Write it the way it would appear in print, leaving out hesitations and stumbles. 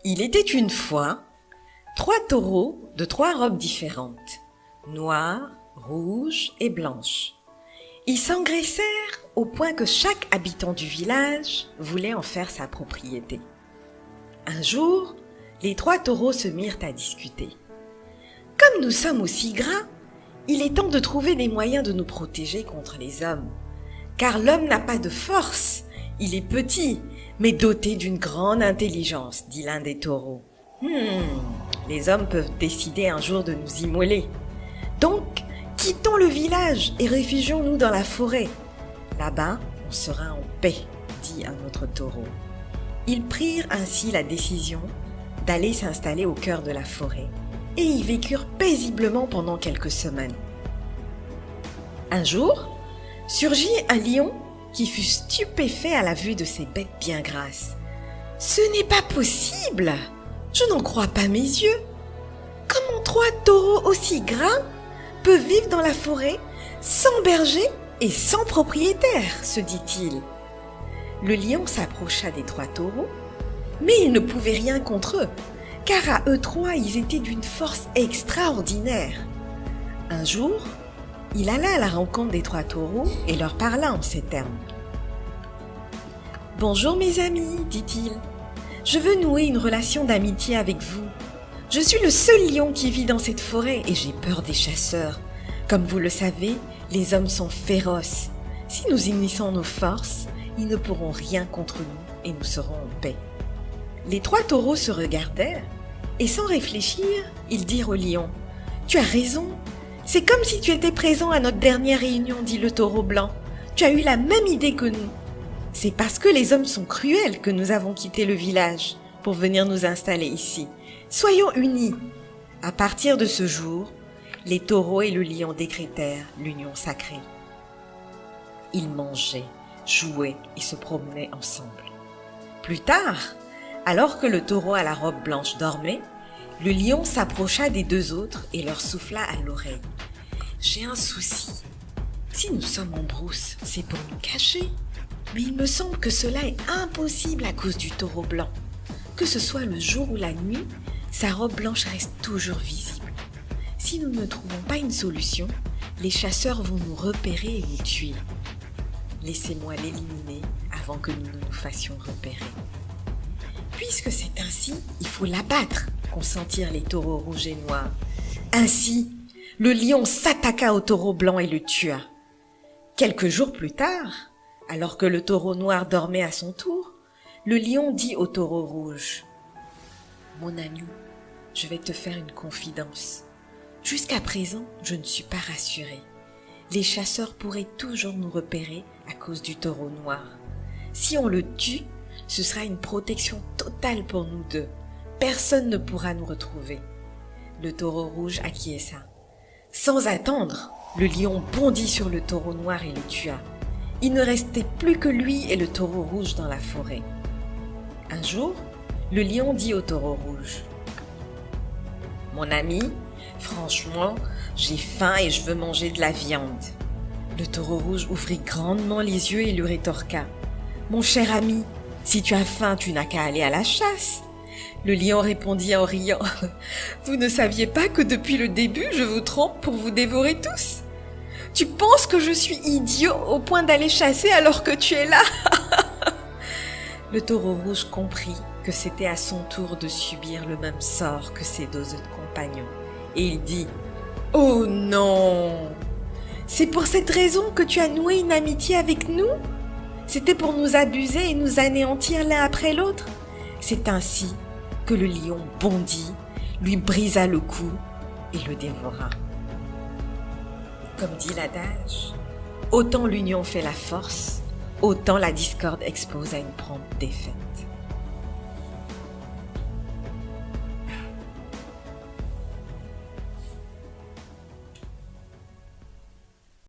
Il était une fois 3 taureaux de 3 robes différentes, noires, rouges et blanches. Ils s'engraissèrent au point que chaque habitant du village voulait en faire sa propriété. Un jour, les 3 taureaux se mirent à discuter. « Comme nous sommes aussi gras, il est temps de trouver des moyens de nous protéger contre les hommes. Car l'homme n'a pas de force, il est petit, mais doté d'une grande intelligence, dit l'un des taureaux. Les hommes peuvent décider un jour de nous immoler. Donc, quittons le village et réfugions-nous dans la forêt. Là-bas, on sera en paix, dit un autre taureau. Ils prirent ainsi la décision d'aller s'installer au cœur de la forêt et y vécurent paisiblement pendant quelques semaines. Un jour, surgit un lion qui fut stupéfait à la vue de ces bêtes bien grasses. « Ce n'est pas possible! Je n'en crois pas mes yeux! Comment 3 taureaux aussi gras peuvent vivre dans la forêt sans berger et sans propriétaire ?» se dit-il. Le lion s'approcha des 3 taureaux, mais il ne pouvait rien contre eux, car à eux 3, ils étaient d'une force extraordinaire. Un jour, il alla à la rencontre des 3 taureaux et leur parla en ces termes. « Bonjour mes amis, dit-il. Je veux nouer une relation d'amitié avec vous. Je suis le seul lion qui vit dans cette forêt et j'ai peur des chasseurs. Comme vous le savez, les hommes sont féroces. Si nous unissons nos forces, ils ne pourront rien contre nous et nous serons en paix. » Les 3 taureaux se regardèrent et sans réfléchir, ils dirent au lion « Tu as raison. C'est comme si tu étais présent à notre dernière réunion, dit le taureau blanc. Tu as eu la même idée que nous. C'est parce que les hommes sont cruels que nous avons quitté le village pour venir nous installer ici. Soyons unis. » À partir de ce jour, les taureaux et le lion décrétèrent l'union sacrée. Ils mangeaient, jouaient et se promenaient ensemble. Plus tard, alors que le taureau à la robe blanche dormait, le lion s'approcha des 2 autres et leur souffla à l'oreille. « J'ai un souci. Si nous sommes en brousse, c'est pour nous cacher. Mais il me semble que cela est impossible à cause du taureau blanc. Que ce soit le jour ou la nuit, sa robe blanche reste toujours visible. Si nous ne trouvons pas une solution, les chasseurs vont nous repérer et nous tuer. Laissez-moi l'éliminer avant que nous ne nous fassions repérer. » Puisque c'est ainsi, il faut l'abattre, consentirent les taureaux rouges et noirs. Ainsi, le lion s'attaqua au taureau blanc et le tua. Quelques jours plus tard, alors que le taureau noir dormait à son tour, le lion dit au taureau rouge « Mon ami, je vais te faire une confidence. Jusqu'à présent, je ne suis pas rassuré. Les chasseurs pourraient toujours nous repérer à cause du taureau noir. Si on le tue, ce sera une protection totale pour nous 2. Personne ne pourra nous retrouver. » Le taureau rouge acquiesça. Sans attendre, le lion bondit sur le taureau noir et le tua. Il ne restait plus que lui et le taureau rouge dans la forêt. Un jour, le lion dit au taureau rouge « Mon ami, franchement, j'ai faim et je veux manger de la viande. » Le taureau rouge ouvrit grandement les yeux et lui rétorqua « Mon cher ami, si tu as faim, tu n'as qu'à aller à la chasse. » Le lion répondit en riant « Vous ne saviez pas que depuis le début, je vous trompe pour vous dévorer tous? Tu penses que je suis idiot au point d'aller chasser alors que tu es là ?» Le taureau rouge comprit que c'était à son tour de subir le même sort que ses 2 autres compagnons. Et il dit « Oh non! C'est pour cette raison que tu as noué une amitié avec nous? C'était pour nous abuser et nous anéantir l'un après l'autre? » C'est ainsi que le lion bondit, lui brisa le cou et le dévora. Comme dit l'adage, autant l'union fait la force, autant la discorde expose à une prompte défaite.